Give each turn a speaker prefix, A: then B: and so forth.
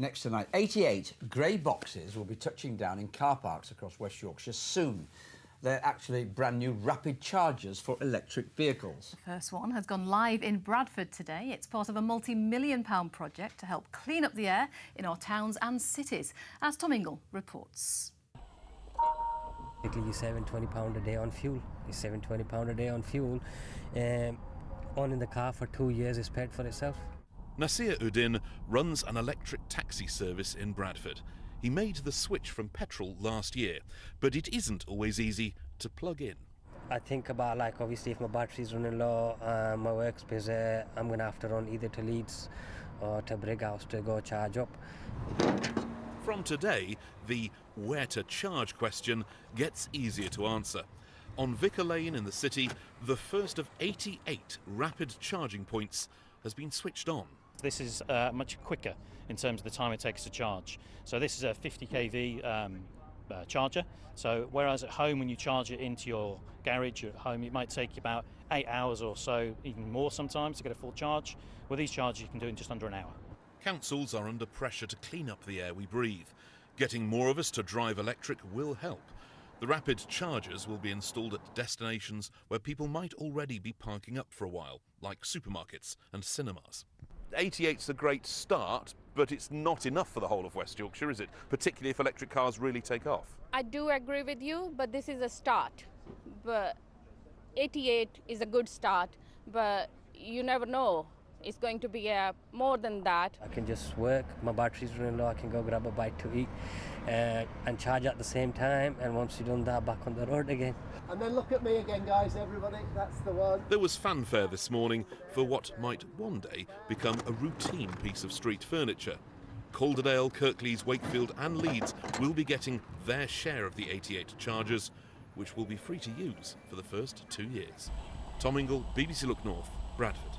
A: Next tonight, 88 grey boxes will be touching down in car parks across West Yorkshire soon. They're actually brand new rapid chargers for electric vehicles.
B: The first one has gone live in Bradford today. It's part of a multi-million-pound project to help clean up the air in our towns and cities, as Tom Ingle reports.
C: Basically, you save £20 a day on fuel. You save £20 a day on fuel. Owning the car for 2 years is paid for itself.
D: Nasir Uddin runs an electric taxi service in Bradford. He made the switch from petrol last year, but it isn't always easy to plug in.
C: I think about, like, obviously if my battery's running low, my work's busy, I'm going to have to run either to Leeds or to Brighouse to go charge up.
D: From today, the where to charge question gets easier to answer. On Vicar Lane in the city, the first of 88 rapid charging points has been switched on.
E: This is much quicker in terms of the time it takes to charge. So this is a 50 kV charger. So whereas at home when you charge it into your garage at home, it might take you about 8 hours or so, even more sometimes, to get a full charge. With these chargers you can do it in just under an hour.
D: Councils are under pressure to clean up the air we breathe. Getting more of us to drive electric will help. The rapid chargers will be installed at destinations where people might already be parking up for a while, like supermarkets and cinemas. 88's a great start, but it's not enough for the whole of West Yorkshire, is it? Particularly if electric cars really take off.
F: I do agree with you, but this is a start. But 88 is a good start, but you never know. It's going to be more than that.
C: I can just work, my battery's running low, I can go grab a bite to eat and charge at the same time, and once you've done that, back on the road again.
G: And then look at me again, guys, everybody, that's the one.
D: There was fanfare this morning for what might one day become a routine piece of street furniture. Calderdale, Kirklees, Wakefield and Leeds will be getting their share of the 88 chargers, which will be free to use for the first 2 years. Tom Ingle, BBC Look North, Bradford.